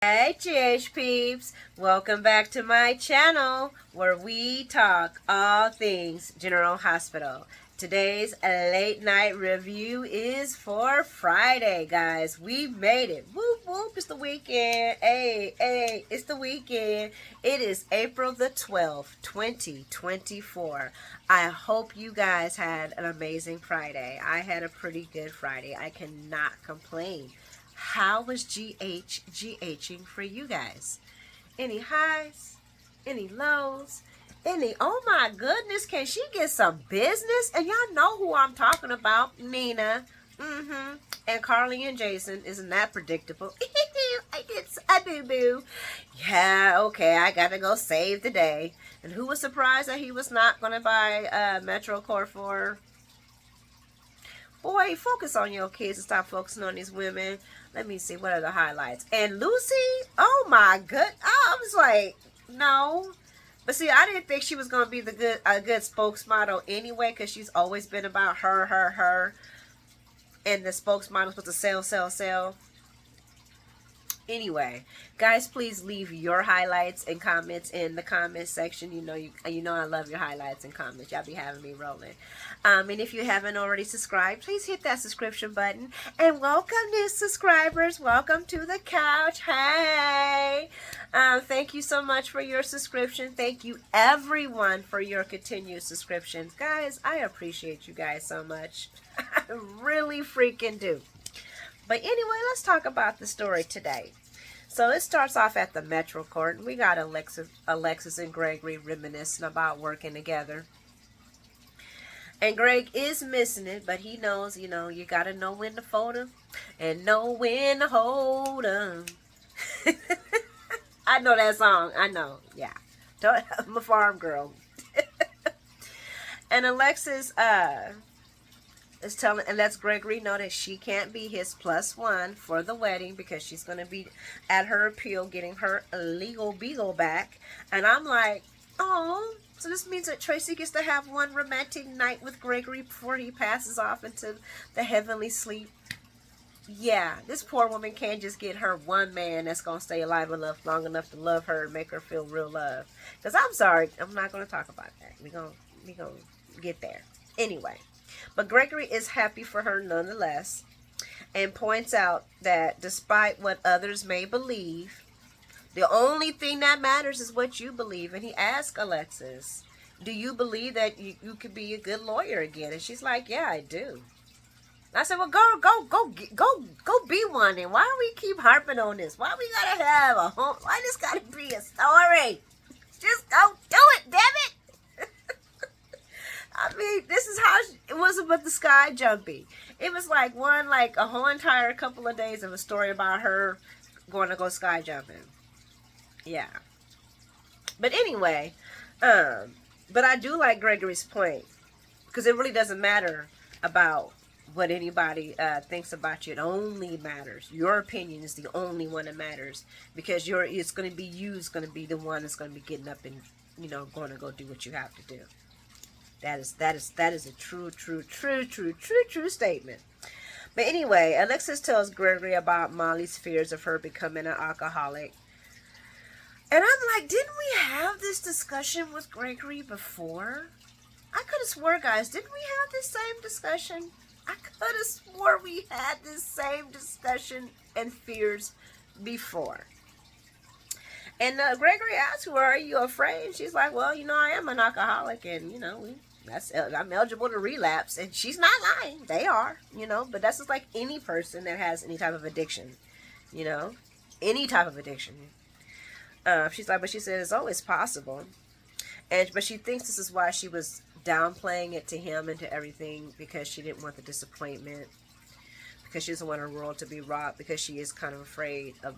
Hey GH peeps, welcome back to my channel where we talk all things General Hospital. Today's late night review is for Friday, guys. We made it. Whoop whoop, it's the weekend. Hey, hey, it's the weekend. It is April the 12th, 2024. I hope you guys had an amazing Friday. I had a pretty good Friday. I cannot complain. How was GHing for you guys? Any highs? Any lows? Oh my goodness, can she get some business? And y'all know who I'm talking about, Nina. And Carly and Jason. Isn't that predictable? I did a boo-boo. Yeah, okay, I gotta go save the day. And who was surprised that he was not gonna buy Metro Core 4? Boy, focus on your kids and stop focusing on these women. Let me see, what are the highlights? And Lucy, oh my good, I was like, no. But see, I didn't think she was going to be a good spokesmodel anyway, because she's always been about her. And the spokesmodel was to sell. Anyway, guys, please leave your highlights and comments in the comment section. You know I love your highlights and comments. Y'all be having me rolling. And if you haven't already subscribed, please hit that subscription button. And welcome new subscribers. Welcome to the couch. Hey. Thank you so much for your subscription. Thank you everyone for your continued subscriptions. Guys, I appreciate you guys so much. I really freaking do. But anyway, let's talk about the story today. So it starts off at the Metro Court, and we got Alexis and Gregory reminiscing about working together. And Greg is missing it, but he knows, you got to know when to fold him and know when to hold him. I know that song. I know. Yeah. I'm a farm girl. And Alexis is telling and lets Gregory know that she can't be his +1 for the wedding because she's going to be at her appeal getting her legal beagle back. And I'm like, oh, so this means that Tracy gets to have one romantic night with Gregory before he passes off into the heavenly sleep. Yeah, this poor woman can't just get her one man that's going to stay alive enough long enough to love her and make her feel real love. Because I'm sorry, I'm not going to talk about that. We're going to get there. Anyway. But Gregory is happy for her nonetheless and points out that despite what others may believe, the only thing that matters is what you believe. And he asked Alexis, do you believe that you could be a good lawyer again? And she's like, yeah, I do. I said, well, go be one. And why do we keep harping on this? Why we gotta have a home? Why this gotta be a story? Just go do it, damn it. I mean, this is how it wasn't but the sky jumping. It was like a whole entire couple of days of a story about her going to go sky jumping. Yeah. But anyway, but I do like Gregory's point because it really doesn't matter about what anybody thinks about you. It only matters. Your opinion is the only one that matters because it's going to be going to be the one that's going to be getting up and going to go do what you have to do. That is a true statement. But anyway, Alexis tells Gregory about Molly's fears of her becoming an alcoholic. And I'm like, didn't we have this discussion with Gregory before? I could have swore, guys, didn't we have this same discussion? I could have swore we had this same discussion and fears before. And Gregory asked her, are you afraid? And she's like, well, I am an alcoholic and, I'm eligible to relapse. And she's not lying. They are, but that's just like any person that has any type of addiction, any type of addiction. She's like, but she says, oh, it's possible. But she thinks this is why she was downplaying it to him and to everything because she didn't want the disappointment. Because she doesn't want her world to be rocked, because she is kind of afraid of,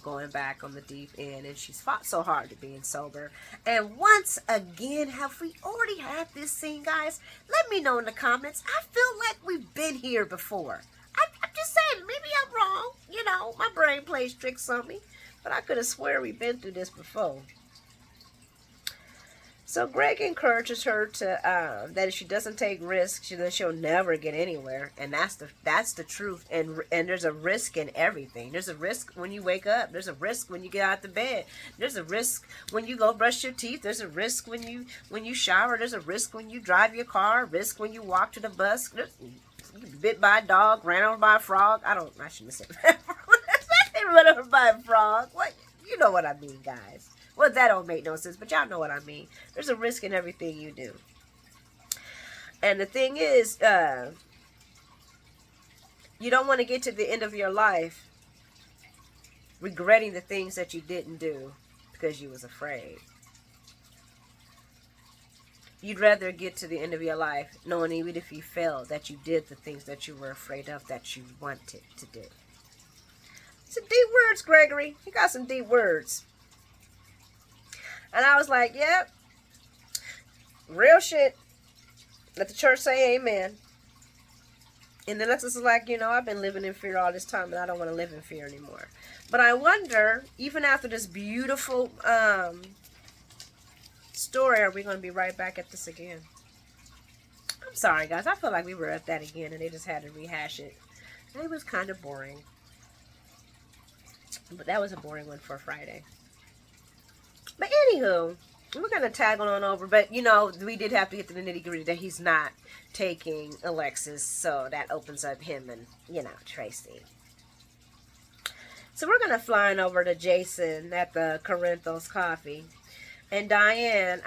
going back on the deep end. And she's fought so hard to being sober. And once again, have we already had this scene, guys? Let me know in the comments. I feel like we've been here before. I'm just saying, maybe I'm wrong. My brain plays tricks on me. But I could have swear we've been through this before. So Greg encourages her to that if she doesn't take risks, then she'll never get anywhere, and that's the truth. And there's a risk in everything. There's a risk when you wake up. There's a risk when you get out of bed. There's a risk when you go brush your teeth. There's a risk when you shower. There's a risk when you drive your car. Risk when you walk to the bus. You bit by a dog, ran over by a frog. I shouldn't have said that. Run over by a frog. What? You know what I mean, guys. Well, that don't make no sense, but y'all know what I mean. There's a risk in everything you do. And the thing is, you don't want to get to the end of your life regretting the things that you didn't do because you was afraid. You'd rather get to the end of your life knowing even if you failed that you did the things that you were afraid of that you wanted to do. Some deep words, Gregory. You got some deep words. And I was like, yep. Real shit. Let the church say amen. And then Alexis is like, I've been living in fear all this time and I don't want to live in fear anymore. But I wonder, even after this beautiful story, are we going to be right back at this again? I'm sorry, guys. I feel like we were at that again and they just had to rehash it. And it was kind of boring. But that was a boring one for Friday. But anywho, we're going to tag on over. But, we did have to get to the nitty gritty that he's not taking Alexis. So that opens up him and, Tracy. So we're going to fly on over to Jason at the Corinthos Coffee. And Diane,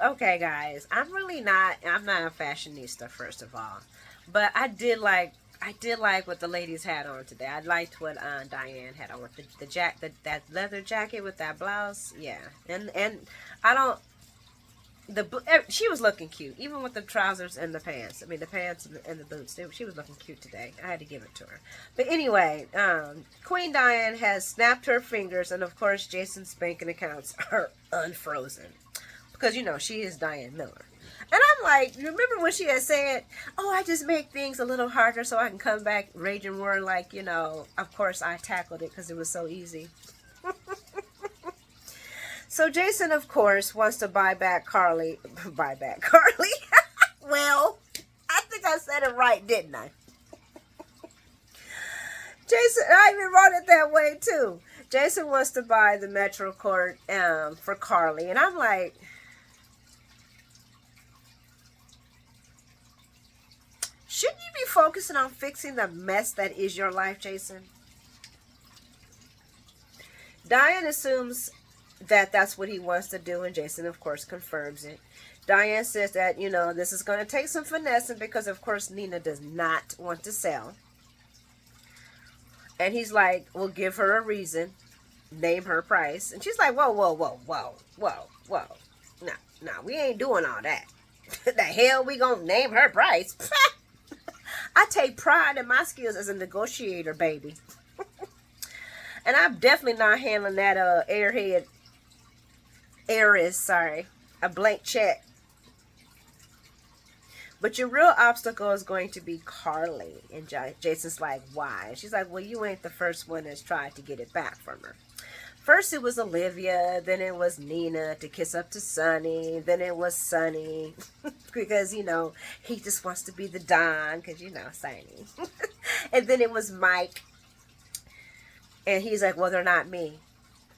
okay, guys, I'm not a fashionista, first of all. But I did like what the ladies had on today. I liked what Diane had on with that leather jacket with that blouse. Yeah, and she was looking cute, even with the trousers and the pants. I mean, the pants and the boots. She was looking cute today. I had to give it to her. But anyway, Queen Diane has snapped her fingers, and of course, Jason's banking accounts are unfrozen because she is Diane Miller. And I'm like, remember when she had said, "Oh, I just make things a little harder so I can come back raging war like, of course I tackled it because it was so easy." So Jason, of course, wants to buy back Carly. Buy back Carly. Well, I think I said it right, didn't I? Jason, I even wrote it that way too. Jason wants to buy the Metro Court for Carly. And I'm like, shouldn't you be focusing on fixing the mess that is your life, Jason? Diane assumes that that's what he wants to do, and Jason, of course, confirms it. Diane says that, this is going to take some finessing because, of course, Nina does not want to sell. And he's like, well, give her a reason, name her price. And she's like, whoa. No, we ain't doing all that. The hell we gonna name her price? I take pride in my skills as a negotiator, baby. And I'm definitely not handling that heiress, a blank check. But your real obstacle is going to be Carly. And Jason's like, why? And she's like, well, you ain't the first one that's tried to get it back from her. First it was Olivia, then it was Nina to kiss up to Sonny, then it was Sonny because, he just wants to be the Don because, Sonny. And then it was Mike. And he's like, well, they're not me.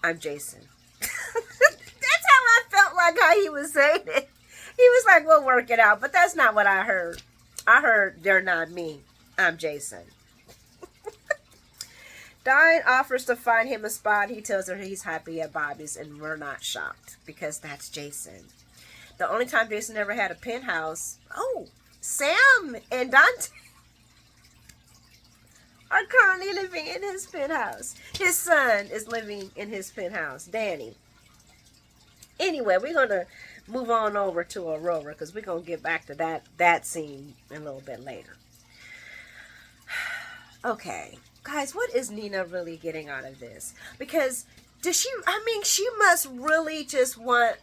I'm Jason. That's how I felt like how he was saying it. He was like, we'll work it out. But that's not what I heard. I heard, they're not me. I'm Jason. Diane offers to find him a spot. He tells her he's happy at Bobby's, and we're not shocked because that's Jason. The only time Jason ever had a penthouse, Sam and Dante are currently living in his penthouse. His son is living in his penthouse, Danny. Anyway, we're going to move on over to Aurora because we're going to get back to that scene a little bit later. Okay. Guys, what is Nina really getting out of this? Because she must really just want,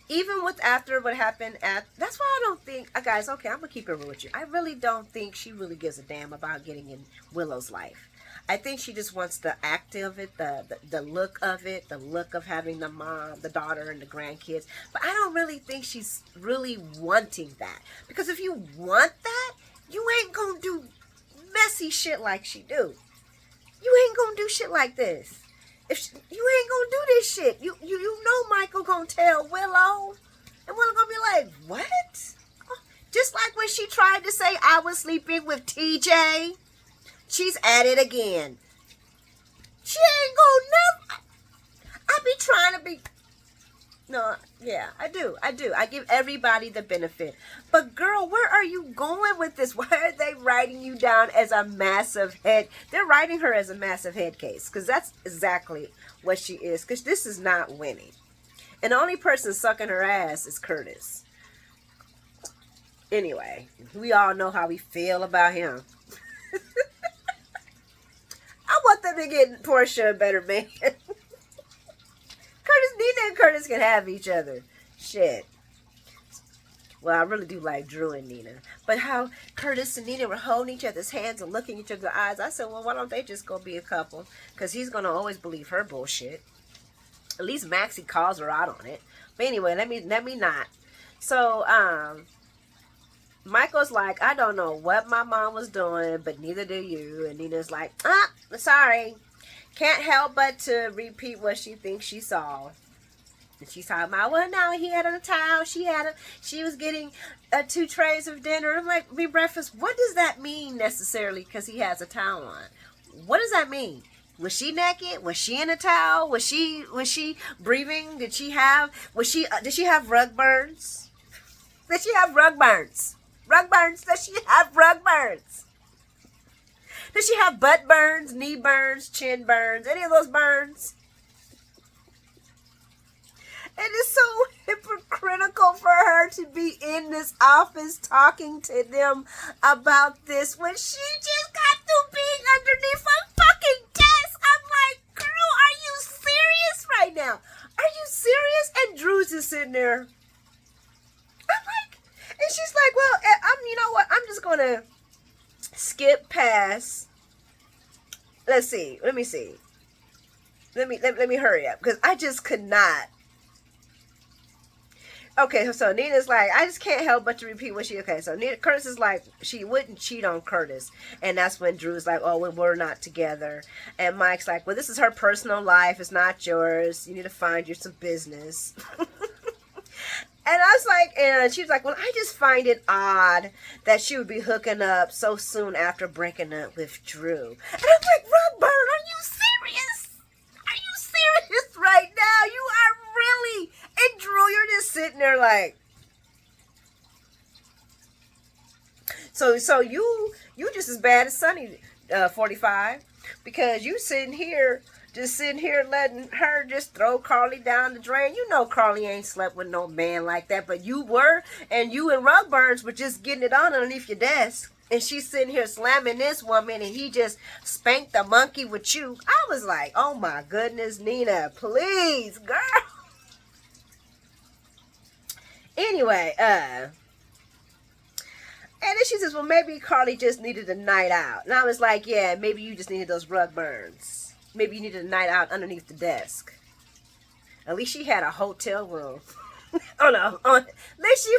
even with after what happened that's why I don't think, guys, okay, I'm going to keep it real with you. I really don't think she really gives a damn about getting in Willow's life. I think she just wants the act of it, the look of it, the look of having the mom, the daughter, and the grandkids. But I don't really think she's really wanting that. Because if you want that, you ain't gonna do messy shit like she do. You ain't gonna do shit like this. You ain't gonna do this shit. You know Michael gonna tell Willow, and Willow gonna be like, what? Just like when she tried to say I was sleeping with TJ. She's at it again. She ain't gonna never. I be trying to be. No, yeah, I do. I give everybody the benefit. But girl, where are you going with this? Why are they writing you down as a massive head? They're writing her as a massive head case. Because that's exactly what she is. Because this is not winning. And the only person sucking her ass is Curtis. Anyway, we all know how we feel about him. I want them to get Portia a better man. Nina and Curtis can have each other. Shit. Well, I really do like Drew and Nina. But how Curtis and Nina were holding each other's hands and looking each other in the eyes, I said, well, why don't they just go be a couple? Because he's going to always believe her bullshit. At least Maxie calls her out on it. But anyway, let me not. So, Michael's like, I don't know what my mom was doing, but neither do you. And Nina's like, sorry. Can't help but to repeat what she thinks she saw. And she's talking about, well, no, he had a towel. She was getting 2 trays of dinner. I'm like, breakfast. What does that mean necessarily? Because he has a towel on. What does that mean? Was she naked? Was she in a towel? Was she breathing? Did she have rug burns? Did she have rug burns? Rug burns? Does she have rug burns? Does she have butt burns, knee burns, chin burns, any of those burns? It is so hypocritical for her to be in this office talking to them about this when she just got through being underneath a fucking desk. I'm like, girl, are you serious right now? Are you serious? And Drew's just sitting there. I'm like, and she's like, well, you know what? I'm just going to skip past. Let's see. Let me see. Let me hurry up because I just could not. Okay, so Nina's like, I just can't help but to repeat what she. Okay, so Curtis is like, she wouldn't cheat on Curtis, and that's when Drew's like, oh, well, we're not together, and Mike's like, well, this is her personal life, it's not yours. You need to find you some business. And I was like, and she was like, well, I just find it odd that she would be hooking up so soon after breaking up with Drew. And I'm like, Rugburn, are you serious? Are you serious right now? You are really. And Drew, you're just sitting there like. So you just as bad as Sonny, 45, because you sitting here letting her just throw Carly down the drain. You know Carly ain't slept with no man like that, but you were, and you and Rugburns were just getting it on underneath your desk. And she's sitting here slamming this woman, and he just spanked the monkey with you. I was like, oh my goodness, Nina, please, girl. Anyway, and then she says, well, maybe Carly just needed a night out. And I was like, yeah, maybe you just needed those rug burns. Maybe you needed a night out underneath the desk. At least she had a hotel room. Oh, no. At least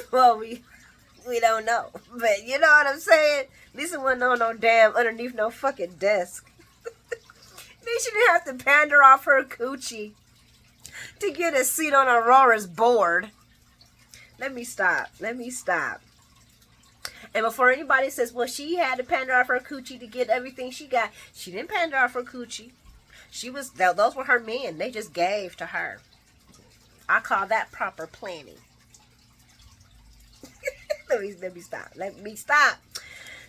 we don't know. But you know what I'm saying? At least it wasn't on no damn underneath no fucking desk. At least she didn't have to pander off her coochie to get a seat on Aurora's board. Let me stop. And before anybody says, well, she had to pander off her coochie to get everything she got, she didn't pander off her coochie. Those were her men. They just gave to her. I call that proper planning. Let me stop.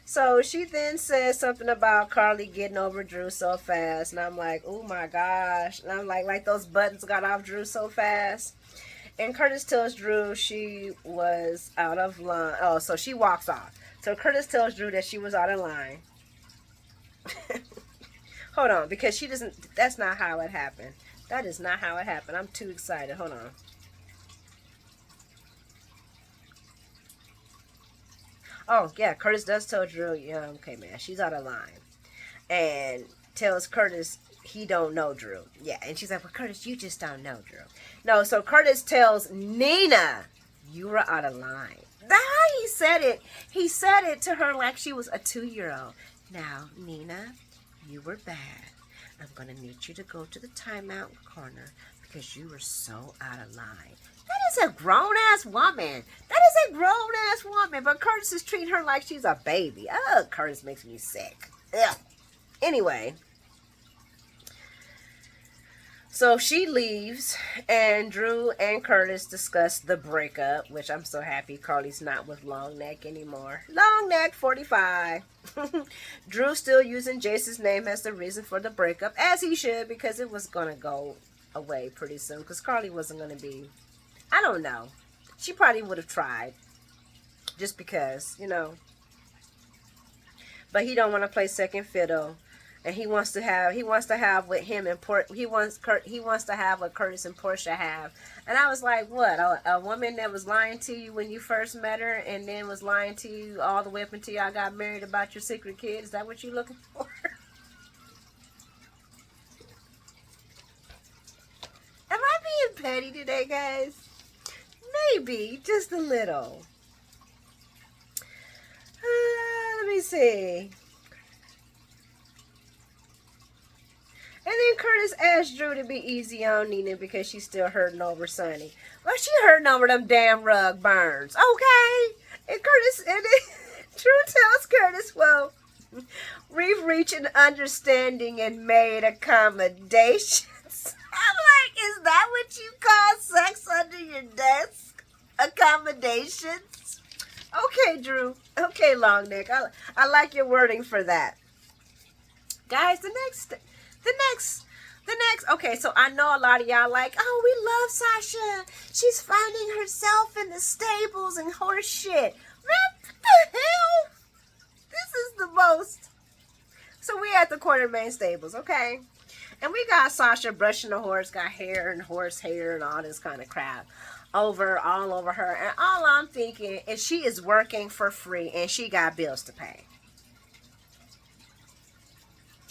So she then says something about Carly getting over Drew so fast. And I'm like, oh my gosh. And I'm like those buttons got off Drew so fast. And Curtis tells Drew she was out of line. Oh, so she walks off. So Curtis tells Drew that she was out of line. Hold on, because she doesn't, that's not how it happened. That is not how it happened. I'm too excited. Hold on. Oh, yeah, Curtis does tell Drew, yeah, okay, man, she's out of line. And tells Curtis he don't know Drew. Yeah, and she's like, well, Curtis, you just don't know Drew. No, so Curtis tells Nina, you were out of line. That's how he said it to her like she was a 2-year-old. Now, Nina, you were bad. I'm going to need you to go to the timeout corner because you were so out of line. That is a grown-ass woman. That is a grown-ass woman. But Curtis is treating her like she's a baby. Ugh, Curtis makes me sick. Ugh. Anyway. So she leaves, and Drew and Curtis discuss the breakup, which I'm so happy Carly's not with Long Neck anymore. Long Neck 45. Drew's still using Jason's name as the reason for the breakup, as he should, because it was going to go away pretty soon, because Carly wasn't going to be, I don't know. She probably would have tried, just because, you know. But he don't want to play second fiddle. And he wants to have what him and he wants to have what Curtis and Portia have. And I was like, what? A woman that was lying to you when you first met her, and then was lying to you all the way up until y'all got married about your secret kid? Is that what you're looking for? Am I being petty today, guys? Maybe just a little. Let me see. And then Curtis asked Drew to be easy on Nina because she's still hurting over Sonny. Well, she hurting over them damn rug burns, okay? And then Drew tells Curtis, well, we've reached an understanding and made accommodations. I'm like, is that what you call sex under your desk? Accommodations? Okay, Drew. Okay, Longneck. I like your wording for that. Guys, the next, okay, so I know a lot of y'all like, oh, we love Sasha. She's finding herself in the stables and horse shit. Man, what the hell? This is the most. So we at the Quartermain stables, okay? And we got Sasha brushing the horse, got hair and horse hair and all this kind of crap all over her. And all I'm thinking is she is working for free and she got bills to pay.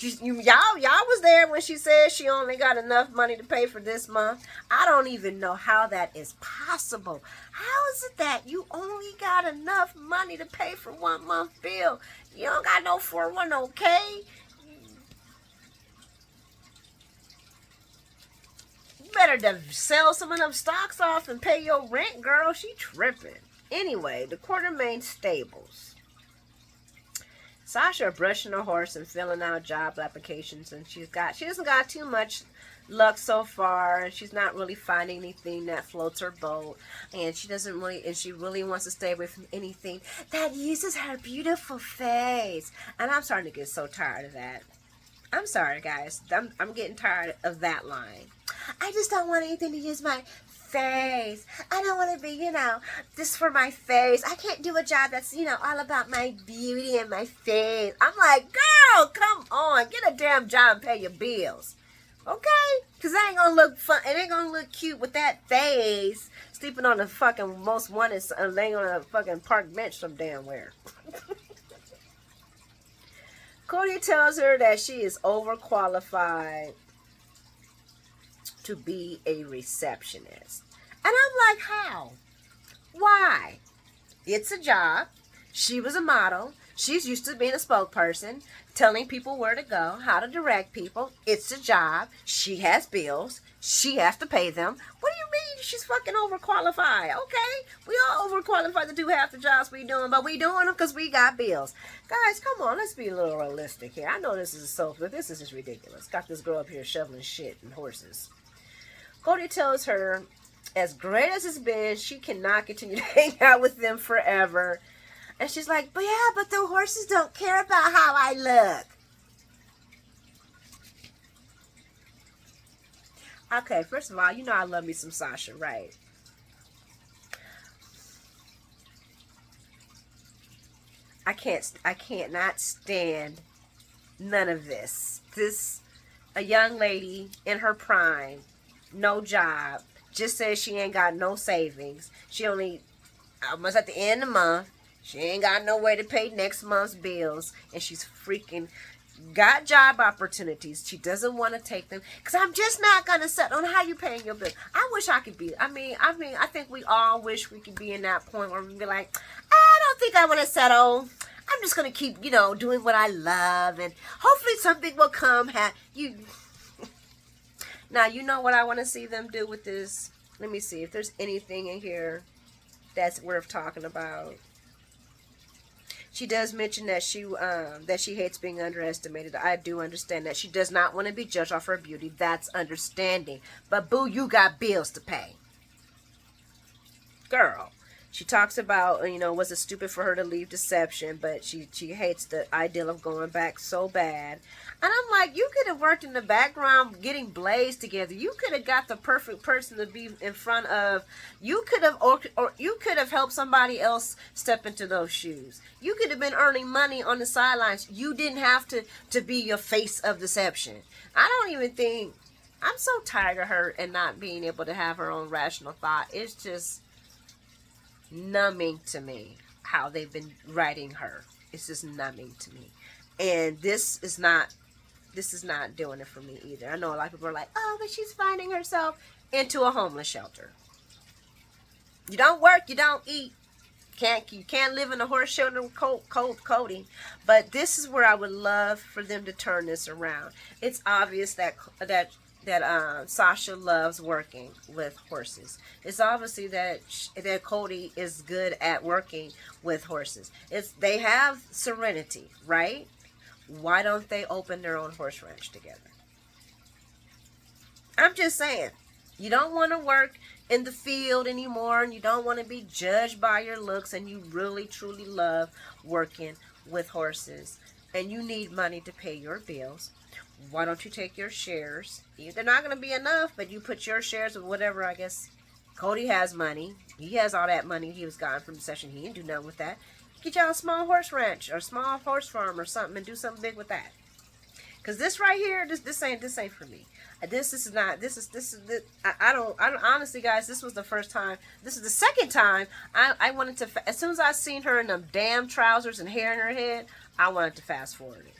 Y'all was there when she said she only got enough money to pay for this month. I don't even know how that is possible. How is it that you only got enough money to pay for 1 month bill? You don't got no 401k. You better sell some of them stocks off and pay your rent, girl. She tripping. Anyway, the Quartermain stables. Sasha brushing her horse and filling out job applications, and she doesn't got too much luck so far, and she's not really finding anything that floats her boat, and she really wants to stay away from anything that uses her beautiful face. And I'm starting to get so tired of that. I'm sorry, guys. I'm getting tired of that line. I just don't want anything to use my face. I don't want to be, just for my face. I can't do a job that's, all about my beauty and my face. I'm like, girl, come on. Get a damn job and pay your bills. Okay? Because it ain't going to look fun. It ain't going to look cute with that face. Sleeping on the fucking most wanted, laying on a fucking park bench some damn where. Cody tells her that she is overqualified to be a receptionist. And I'm like, how? Why? It's a job. She was a model. She's used to being a spokesperson, telling people where to go, how to direct people. It's a job. She has bills. She has to pay them. What do you mean she's fucking overqualified? Okay, we all overqualified to do half the jobs we doing, but we doing them because we got bills. Guys, come on, let's be a little realistic here. I know this is but this is just ridiculous. Got this girl up here shoveling shit and horses. Cody tells her, as great as it's been, she cannot continue to hang out with them forever. And she's like, but the horses don't care about how I look. Okay, first of all, I love me some Sasha, right? I can't not stand none of this. A young lady in her prime, no job, just says she ain't got no savings. She only, almost at the end of the month, she ain't got no way to pay next month's bills. And she's freaking got job opportunities. She doesn't want to take them because I'm just not gonna settle on how you paying your bill. I wish I could be. I think we all wish we could be in that point where we be like, I don't think I want to settle. I'm just gonna keep, doing what I love, and hopefully something will come. You now, you know what I want to see them do with this. Let me see if there's anything in here that's worth talking about. She does mention that she hates being underestimated. I do understand that. She does not want to be judged off her beauty. That's understanding. But boo, you got bills to pay. Girl. She talks about, was it stupid for her to leave Deception, but she hates the ideal of going back so bad. And I'm like, you could have worked in the background getting Blaze together. You could have got the perfect person to be in front of. You could have, or you could have helped somebody else step into those shoes. You could have been earning money on the sidelines. You didn't have to be your face of Deception. I don't even think, I'm so tired of her and not being able to have her own rational thought. It's just numbing to me how they've been writing her. It's just numbing to me. And this is not doing it for me either. I know a lot of people are like, oh, but she's finding herself into a homeless shelter. You don't work, you don't eat. You can't live in a horse shelter with Cody. But this is where I would love for them to turn this around. It's obvious that Sasha loves working with horses. It's obviously that Cody is good at working with horses. They have Serenity, right? Why don't they open their own horse ranch together? I'm just saying. You don't want to work in the field anymore, and you don't want to be judged by your looks, and you really truly love working with horses, and you need money to pay your bills. Why don't you take your shares? They're not going to be enough, but you put your shares of whatever. I guess Cody has money. He has all that money he was gotten from the session. He didn't do nothing with that. Get y'all a small horse ranch or a small horse farm or something and do something big with that. Because this right here, this ain't for me. I don't honestly, guys, this was the first time. This is the second time I wanted to, as soon as I seen her in them damn trousers and hair in her head, I wanted to fast forward it.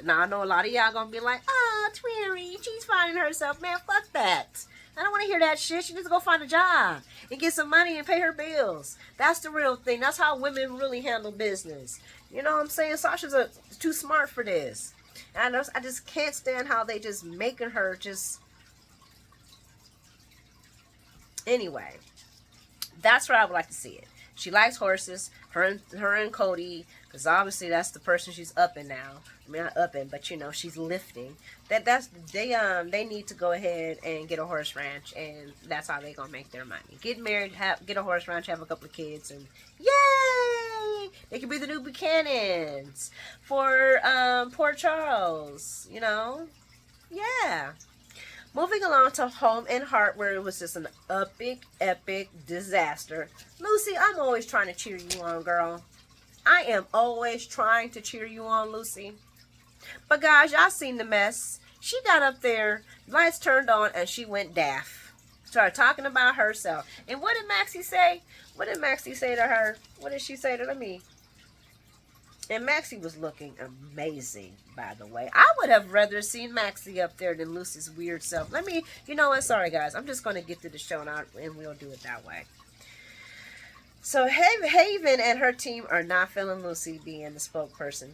Now, I know a lot of y'all gonna be like, oh, Twirry, she's finding herself. Man, fuck that. I don't want to hear that shit. She needs to go find a job and get some money and pay her bills. That's the real thing. That's how women really handle business. You know what I'm saying? Sasha's too smart for this. And I just can't stand how they just making her just... Anyway, that's where I would like to see it. She likes horses. Her and Cody, because obviously that's the person she's upping now. I mean, not upping, but she's lifting. They need to go ahead and get a horse ranch, and that's how they gonna make their money. Get married, get a horse ranch, have a couple of kids, and yay! They could be the new Buchanans for Port Charles. Yeah. Moving along to Home and Heart, where it was just an epic disaster. Lucy, I'm always trying to cheer you on, girl. I am always trying to cheer you on, Lucy. But guys, y'all seen the mess. She got up there, lights turned on, and she went daft. Started talking about herself. And what did Maxie say? What did Maxie say to her? What did she say to me? And Maxie was looking amazing, by the way. I would have rather seen Maxie up there than Lucy's weird self. You know what? Sorry, guys. I'm just going to get through the show and we'll do it that way. So Haven and her team are not feeling Lucy being the spokesperson.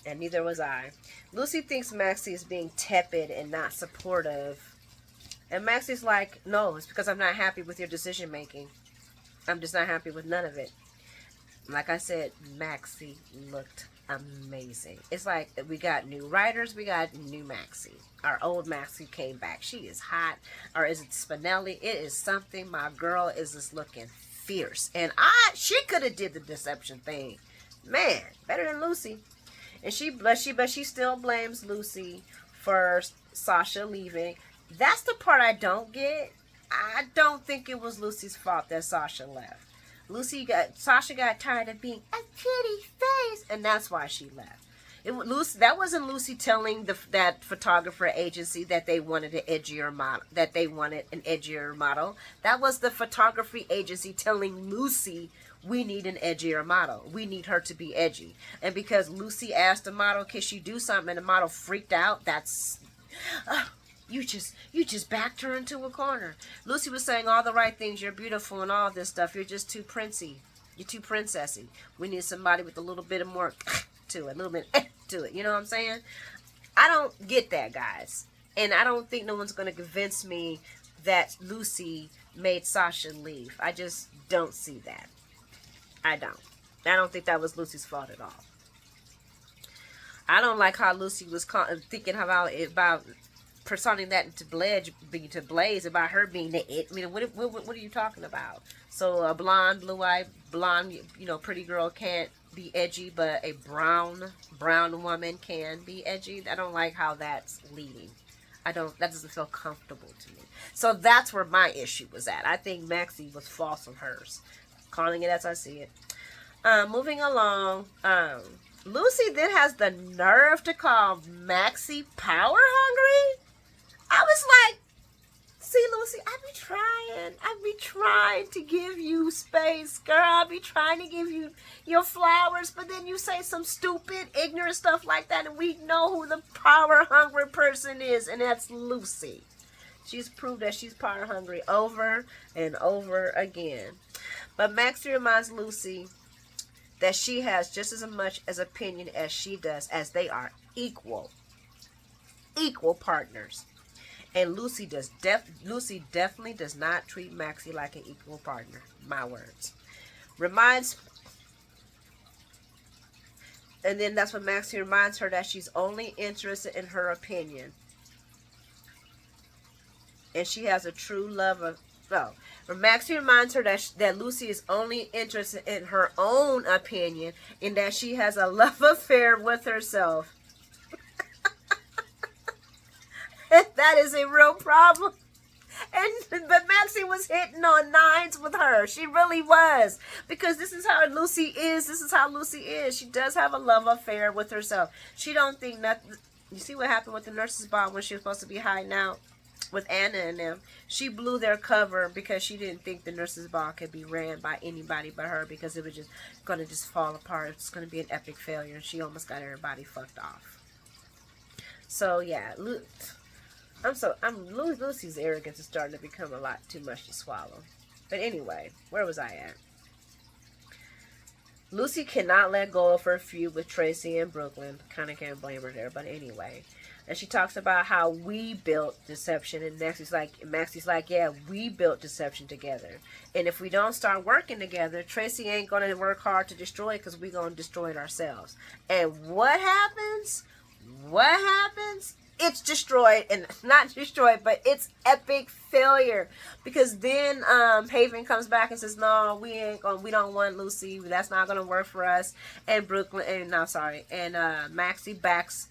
And neither was I. Lucy thinks Maxie is being tepid and not supportive. And Maxie's like, no, it's because I'm not happy with your decision making. I'm just not happy with none of it. Like I said, Maxie looked amazing. It's like we got new writers, we got new Maxie. Our old Maxie came back. She is hot. Or is it Spinelli? It is something. My girl is just looking fierce. And she could have did the deception thing. Man, better than Lucy. And she still blames Lucy for Sasha leaving. That's the part I don't get. I don't think it was Lucy's fault that Sasha left. Sasha got tired of being a pretty face, and that's why she left. That wasn't Lucy telling that photographer agency that they wanted an edgier model. That was the photography agency telling Lucy we need an edgier model. We need her to be edgy. And because Lucy asked the model, can she do something, and the model freaked out, that's... you just backed her into a corner. Lucy was saying all the right things. You're beautiful and all this stuff. You're just too princey. You're too princessy. We need somebody with a little bit of more to it. A little bit to it. You know what I'm saying? I don't get that, guys. And I don't think no one's going to convince me that Lucy made Sasha leave. I just don't see that. I don't think that was Lucy's fault at all. I don't like how Lucy was thinking about personing that to Blaze about her being the it. I mean, what are you talking about? So a blonde, blue-eyed, blonde, pretty girl can't be edgy, but a brown woman can be edgy. I don't like how that's leading. That doesn't feel comfortable to me. So that's where my issue was at. I think Maxie was false on hers. Calling it as I see it. Moving along, Lucy then has the nerve to call Maxie power hungry. I was like, see, Lucy, I be trying to give you space, girl. I be trying to give you your flowers, but then you say some stupid, ignorant stuff like that, and we know who the power hungry person is, and that's Lucy. She's proved that she's power hungry over and over again. But Maxie reminds Lucy that she has just as much as opinion as she does, as they are equal partners. And Lucy definitely does not treat Maxie like an equal partner. My words. And then that's when Maxie reminds her that she's only interested in her opinion. And she has a true love of... No. Maxie reminds her that Lucy is only interested in her own opinion and that she has a love affair with herself. That is a real problem. But Maxie was hitting on nines with her. She really was. Because this is how Lucy is. She does have a love affair with herself. She don't think nothing. You see what happened with the nurse's ball when she was supposed to be hiding out with Anna and them? She blew their cover because she didn't think the nurse's ball could be ran by anybody but her, because it was just going to just fall apart. It's going to be an epic failure. And she almost got everybody fucked off. So, yeah. Lucy's arrogance is starting to become a lot too much to swallow. But anyway, where was I at? Lucy cannot let go of her feud with Tracy and Brooklyn. Kind of can't blame her there, but anyway. And she talks about how we built deception, and Maxie's like, yeah, we built deception together. And if we don't start working together, Tracy ain't going to work hard to destroy it, because we're going to destroy it ourselves. And what happens? It's destroyed, and not destroyed, but it's epic failure, because then Haven comes back and says, no, we don't want Lucy, that's not gonna work for us. And Maxie backs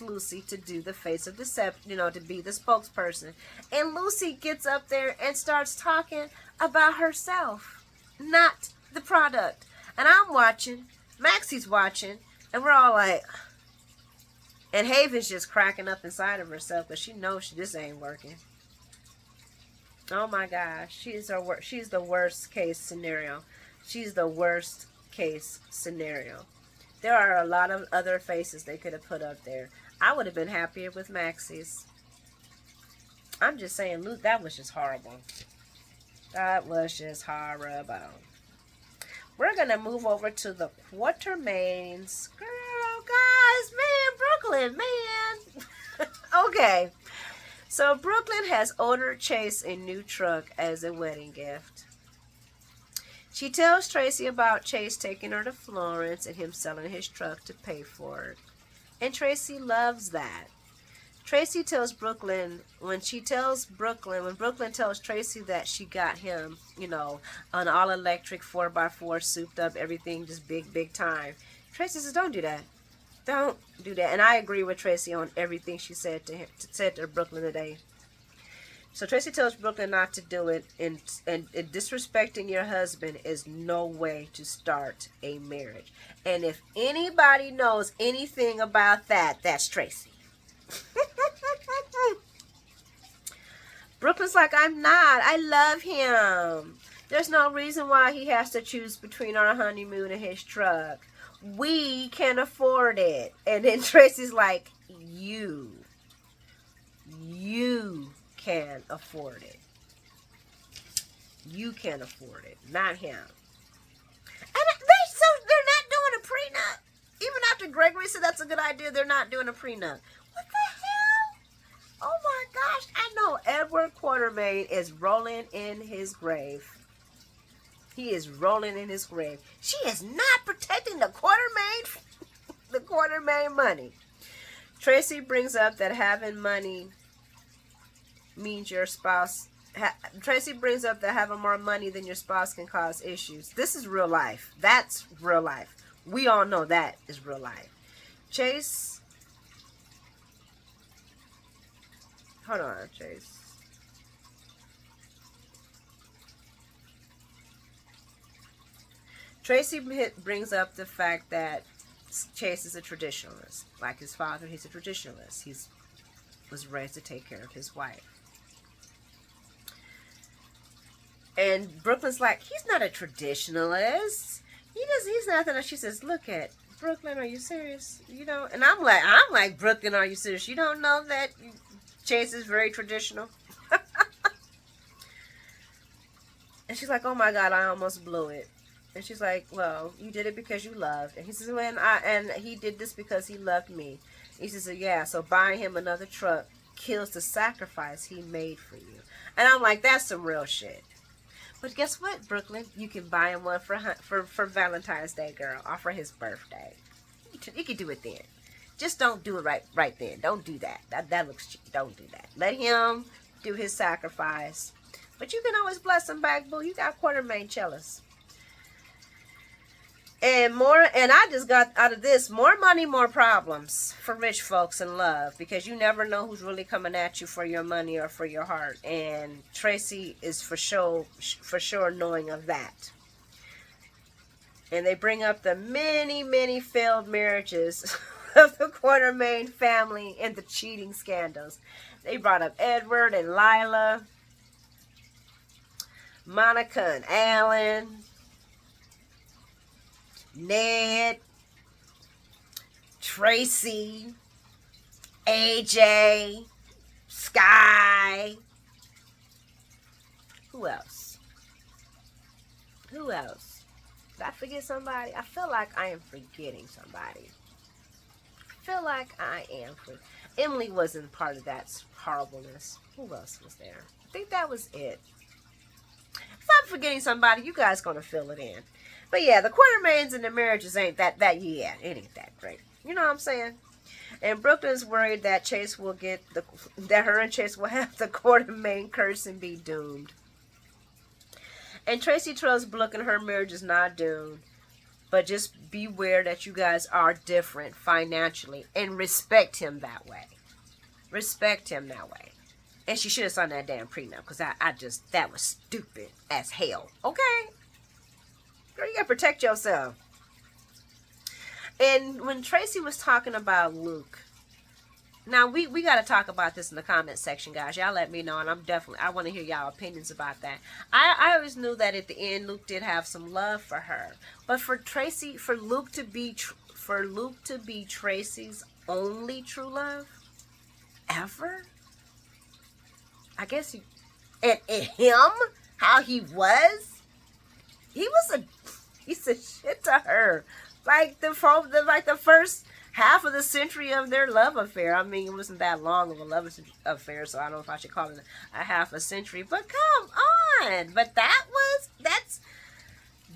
Lucy to do the face of deception, to be the spokesperson. And Lucy gets up there and starts talking about herself, not the product. And I'm watching, Maxie's watching, and we're all like... And Haven's just cracking up inside of herself because she knows this ain't working. Oh my gosh. She's the worst case scenario. She's the worst case scenario. There are a lot of other faces they could have put up there. I would have been happier with Maxie's. I'm just saying, Luke, that was just horrible. That was just horrible. We're going to move over to the Quartermaines. Girl, guys, man, Brooklyn, man. Okay. So Brooklyn has ordered Chase a new truck as a wedding gift. She tells Tracy about Chase taking her to Florence and him selling his truck to pay for it. And Tracy loves that. Tracy tells Brooklyn, when Brooklyn tells Tracy that she got him, an all-electric 4x4, souped up, everything, just big time. Tracy says, don't do that. Don't do that. And I agree with Tracy on everything she said to Brooklyn today. So Tracy tells Brooklyn not to do it, and disrespecting your husband is no way to start a marriage. And if anybody knows anything about that, that's Tracy. Brooklyn's like, I'm not. I love him. There's no reason why he has to choose between our honeymoon and his truck. We can afford it. And then Tracy's like, you can afford it. You can afford it, not him. And they're not doing a prenup. Even after Gregory said that's a good idea, they're not doing a prenup. What the hell? Oh my gosh. I know Edward Quartermain is rolling in his grave. He is rolling in his grave. She is not protecting the Quartermain money. Tracy brings up that having money means your spouse. Tracy brings up that having more money than your spouse can cause issues. This is real life. That's real life. We all know that is real life. Chase. Hold on, Chase. Tracy brings up the fact that Chase is a traditionalist. Like his father, he's a traditionalist. He was raised to take care of his wife. And Brooklyn's like, he's not a traditionalist. He's nothing. She says, look at Brooklyn, are you serious? You know, and I'm like, Brooklyn, are you serious? You don't know that Chase is very traditional? And she's like, oh my God, I almost blew it. And she's like, well, you did it because you loved. And he says, well, and he did this because he loved me. He says, yeah, so buying him another truck kills the sacrifice he made for you. And I'm like, that's some real shit. But guess what, Brooklyn? You can buy him one for Valentine's Day, girl, or for his birthday. You can do it then. Just don't do it right then. Don't do that. That looks cheap. Don't do that. Let him do his sacrifice. But you can always bless him back, boo. You got Quartermain cellists. And I just got out of this, more money, more problems for rich folks in love, because you never know who's really coming at you for your money or for your heart. And Tracy is for sure knowing of that. And they bring up the many, many failed marriages of the Quartermain family and the cheating scandals. They brought up Edward and Lila, Monica and Alan, Ned, Tracy, AJ, Sky. Who else? Did I forget somebody? I feel like I am forgetting somebody. Emily wasn't part of that horribleness. Who else was there? I think that was it. If I'm forgetting somebody, you guys gonna fill it in. But yeah, the Quartermains and the marriages ain't it ain't that great. You know what I'm saying? And Brooklyn's worried that Chase will that her and Chase will have the Quartermain curse and be doomed. And Tracy tells Brooklyn her marriage is not doomed, but just beware that you guys are different financially and respect him that way. Respect him that way. And she should have signed that damn prenup, because that was stupid as hell. Okay? Girl, you gotta protect yourself. And when Tracy was talking about Luke, now we gotta talk about this in the comment section, guys. Y'all let me know, and I want to hear y'all opinions about that. I always knew that at the end Luke did have some love for her, but for Luke to be Tracy's only true love ever, I guess and him, how he was. He's a shit to her. Like the first half of the century of their love affair. I mean, it wasn't that long of a love affair, so I don't know if I should call it a half a century. But come on. But that's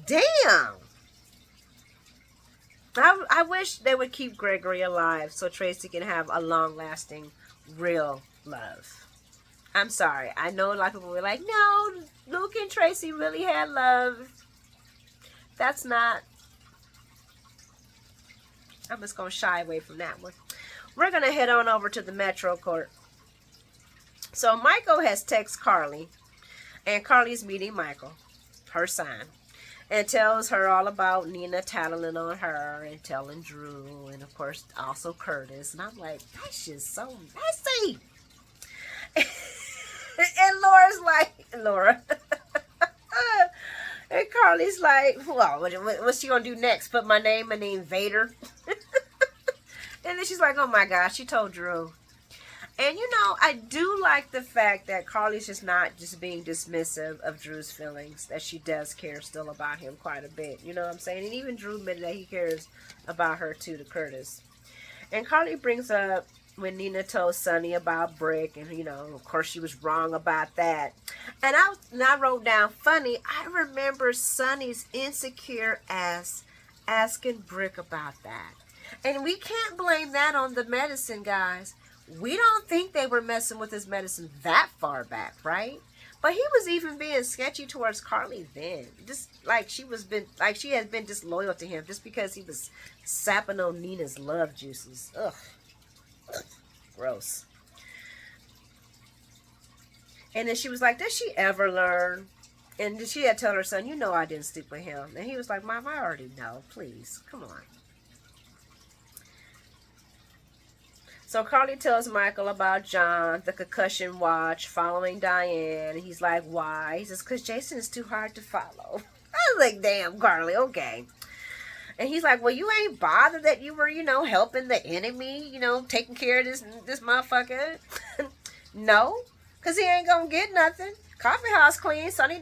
damn. I wish they would keep Gregory alive so Tracy can have a long-lasting, real love. I'm sorry. I know a lot of people were like, no, Luke and Tracy really had love. That's not. I'm just going to shy away from that one. We're going to head on over to the Metro Court. So Michael has texted Carly, and Carly's meeting Michael, her son, and tells her all about Nina tattling on her and telling Drew, and of course also Curtis. And I'm like, that's just so messy. And Laura Carly's like, well, what's she gonna do next? Put my name in the invader? And then she's like, oh my gosh, she told Drew. And I do like the fact that Carly's just not just being dismissive of Drew's feelings, that she does care still about him quite a bit. You know what I'm saying? And even Drew admitted that he cares about her too, to Curtis. And Carly brings up when Nina told Sonny about Brick, and of course she was wrong about that. And I wrote down, funny, I remember Sonny's insecure ass asking Brick about that. And we can't blame that on the medicine, guys. We don't think they were messing with his medicine that far back, right? But he was even being sketchy towards Carly then. Just like she had been disloyal to him just because he was sapping on Nina's love juices. Ugh. Gross. And then she was like, did she ever learn? And she had told her son, I didn't sleep with him. And he was like, Mom, I already know. Please, come on. So Carly tells Michael about John, the concussion watch, following Diane. And he's like, why? He says, because Jason is too hard to follow. I was like, damn, Carly, okay. And he's like, well, you ain't bothered that you were, helping the enemy, taking care of this motherfucker? No, because he ain't going to get nothing. Coffee house clean. Sonny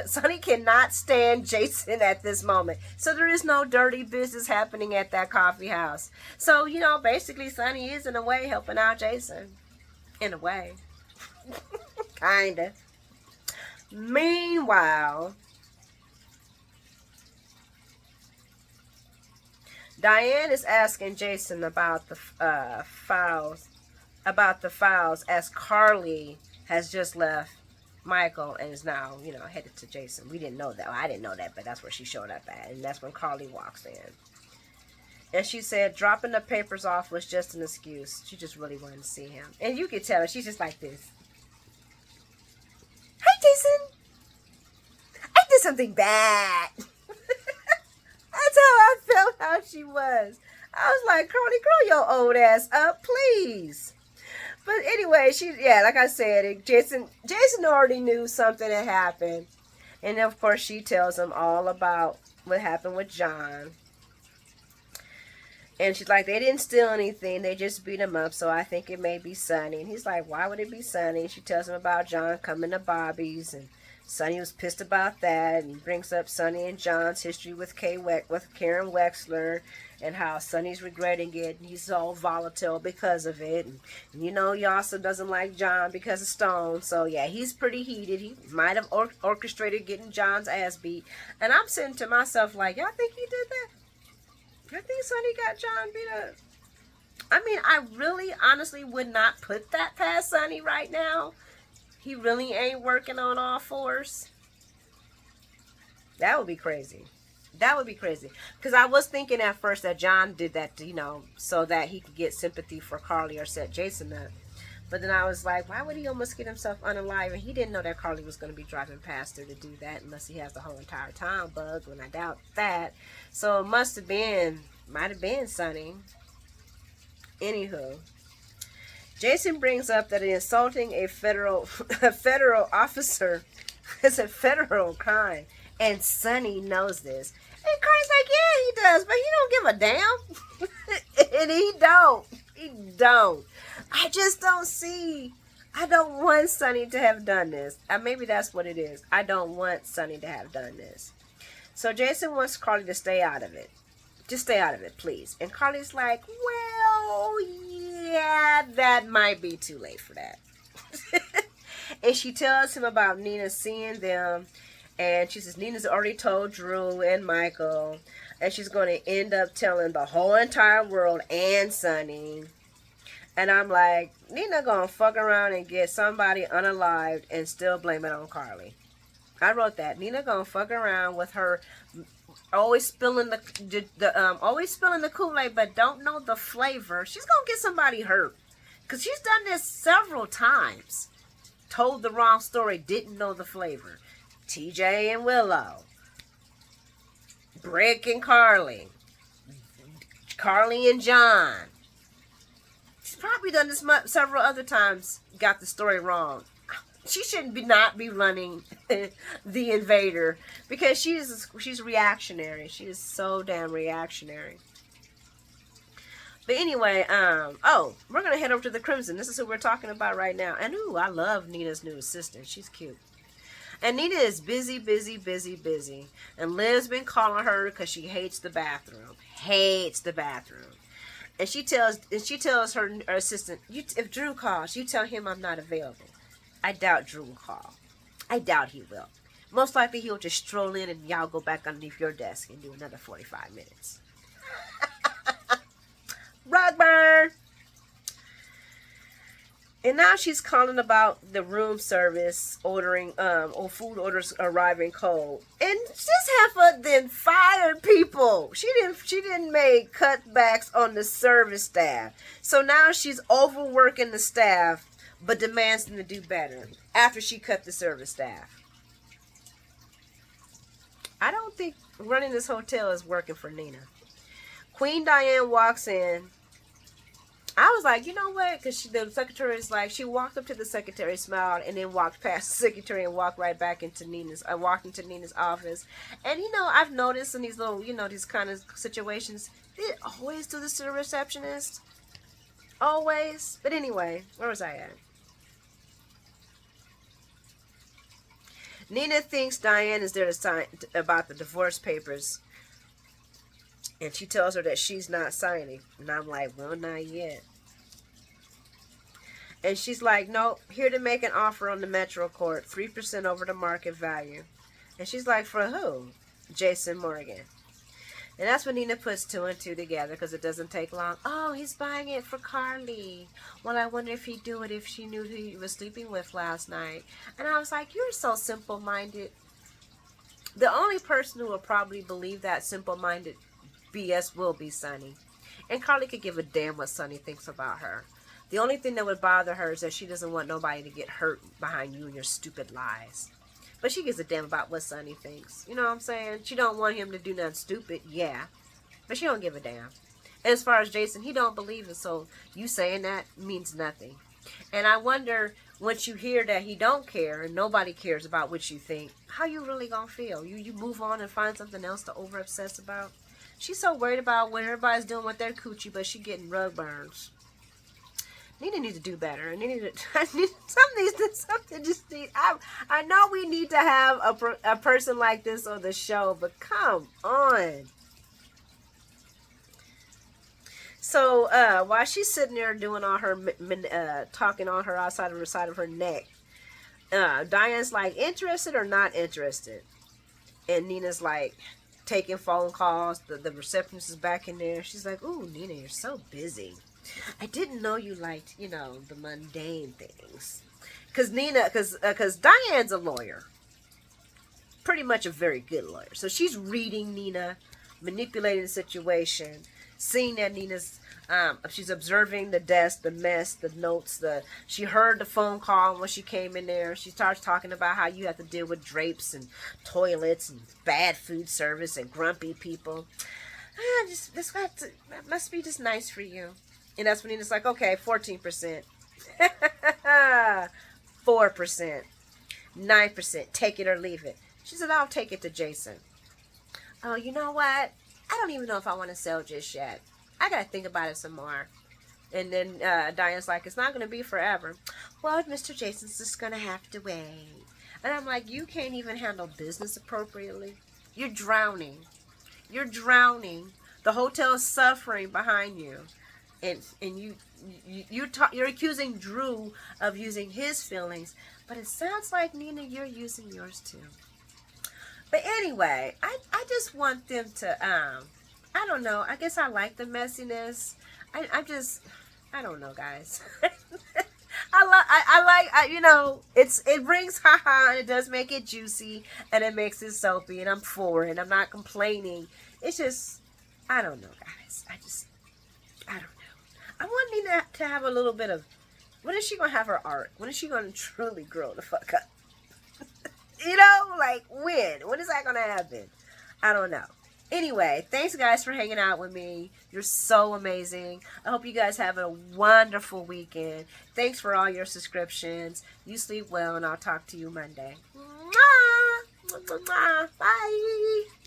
Sonny cannot stand Jason at this moment. So there is no dirty business happening at that coffee house. So, basically Sonny is in a way helping out Jason. In a way. Kinda. Meanwhile, Diane is asking Jason about the files as Carly has just left Michael and is now, headed to Jason. We didn't know that. Well, I didn't know that, but that's where she showed up at. And that's when Carly walks in. And she said dropping the papers off was just an excuse. She just really wanted to see him. And you could tell her, she's just like this. Hi, Jason. I did something bad. That's how I felt how she was. I was like, Carly, grow your old ass up, please. But anyway, like I said, Jason already knew something had happened. And of course, she tells him all about what happened with John. And she's like, they didn't steal anything. They just beat him up. So I think it may be Sonny. And he's like, why would it be Sonny? And she tells him about John coming to Bobby's. And Sonny was pissed about that. And he brings up Sonny and John's history with Karen Wexler. And how Sonny's regretting it. And he's all volatile because of it. And he also doesn't like John because of Stone. So yeah, he's pretty heated. He might have orchestrated getting John's ass beat. And I'm sitting to myself like, y'all think he did that? I think Sonny got John beat up. I mean, I really honestly would not put that past Sonny right now. He really ain't working on all fours. That would be crazy. That would be crazy. Because I was thinking at first that John did that, so that he could get sympathy for Carly or set Jason up. But then I was like, why would he almost get himself unalive? And he didn't know that Carly was going to be driving past her to do that unless he has the whole entire time bugged, and I doubt that. So it might have been Sonny. Anywho, Jason brings up that insulting a federal officer is a federal crime. And Sonny knows this. And Carly's like, yeah, he does, but he don't give a damn. And he don't. He don't. I just don't see. I don't want Sonny to have done this. Maybe that's what it is. I don't want Sonny to have done this. So Jason wants Carly to stay out of it. Just stay out of it, please. And Carly's like, well, yeah, that might be too late for that. And she tells him about Nina seeing them. And she says Nina's already told Drew and Michael. And she's going to end up telling the whole entire world and Sonny. And I'm like, Nina going to fuck around and get somebody unalived and still blame it on Carly. I wrote that. Nina going to fuck around with her always spilling the Kool-Aid but don't know the flavor. She's going to get somebody hurt. Because she's done this several times. Told the wrong story, didn't know the flavor. TJ and Willow, Brick and Carly, Carly and John. She's probably done this several other times, got the story wrong. She shouldn't not be running the invader because she's reactionary. She is so damn reactionary. But anyway, oh, we're gonna head over to the Crimson. This is who we're talking about right now. And ooh, I love Nina's new assistant. She's cute. And Nina is busy, busy, busy, busy. And Liv's been calling her because she hates the bathroom. Hates the bathroom. And she tells her assistant, if Drew calls, you tell him I'm not available. I doubt Drew will call. I doubt he will. Most likely he'll just stroll in and y'all go back underneath your desk and do another 45 minutes. Rug burn! And now she's calling about the room service ordering, or food orders arriving cold. And this heifer then fired people. She didn't make cutbacks on the service staff. So now she's overworking the staff, but demands them to do better after she cut the service staff. I don't think running this hotel is working for Nina. Queen Diane walks in. I was like, you know what? Because the secretary is like, she walked up to the secretary, smiled, and then walked past the secretary and walked right back into walked into Nina's office. And you know, I've noticed in these little, these kind of situations, they always do this to the receptionist. Always. But anyway, where was I at? Nina thinks Diane is there to sign about the divorce papers. And she tells her that she's not signing. And I'm like, well, not yet. And she's like, nope, here to make an offer on the Metro Court, 3% over the market value. And she's like, for who? Jason Morgan. And that's when Nina puts two and two together because it doesn't take long. Oh, he's buying it for Carly. Well, I wonder if he'd do it if she knew who he was sleeping with last night. And I was like, you're so simple-minded. The only person who will probably believe that simple-minded BS will be Sonny. And Carly could give a damn what Sonny thinks about her. The only thing that would bother her is that she doesn't want nobody to get hurt behind you and your stupid lies. But she gives a damn about what Sonny thinks. You know what I'm saying? She don't want him to do nothing stupid, yeah. But she don't give a damn. As far as Jason, he don't believe it, so you saying that means nothing. And I wonder, once you hear that he don't care and nobody cares about what you think, how you really gonna feel? You move on and find something else to over-obsess about? She's so worried about what everybody's doing with their coochie, but she getting rug burns. Nina needs to do better. And I know we need to have a person like this on the show, but come on. So while she's sitting there doing all her talking on her outside of the side of her neck, Diane's like, interested or not interested? And Nina's like, taking phone calls. The receptionist is back in there. She's like, ooh, Nina, you're so busy. I didn't know you liked, the mundane things. Because Diane's a lawyer. Pretty much a very good lawyer. So she's reading Nina, manipulating the situation, seeing that Nina's, she's observing the desk, the mess, the notes, she heard the phone call when she came in there. She starts talking about how you have to deal with drapes and toilets and bad food service and grumpy people. That must be just nice for you. And that's when Nina's like, okay, 14%. 4%. 9%. Take it or leave it. She said, I'll take it to Jason. Oh, you know what? I don't even know if I want to sell just yet. I got to think about it some more. And then Diane's like, it's not going to be forever. Well, Mr. Jason's just going to have to wait. And I'm like, you can't even handle business appropriately. You're drowning. You're drowning. The hotel's suffering behind you. And you're accusing Drew of using his feelings, but it sounds like, Nina, you're using yours too. But anyway, I just want them to, I don't know, I guess I like the messiness. I don't know, guys. It brings haha, and it does make it juicy, and it makes it soapy, and I'm for it. I'm not complaining. It's just, I don't know, guys. I don't know. I want Nina to have a little bit of, when is she going to have her arc? When is she going to truly grow the fuck up? Like, when? When is that going to happen? I don't know. Anyway, thanks guys for hanging out with me. You're so amazing. I hope you guys have a wonderful weekend. Thanks for all your subscriptions. You sleep well, and I'll talk to you Monday. Mwah! Mwah, mwah, mwah. Bye.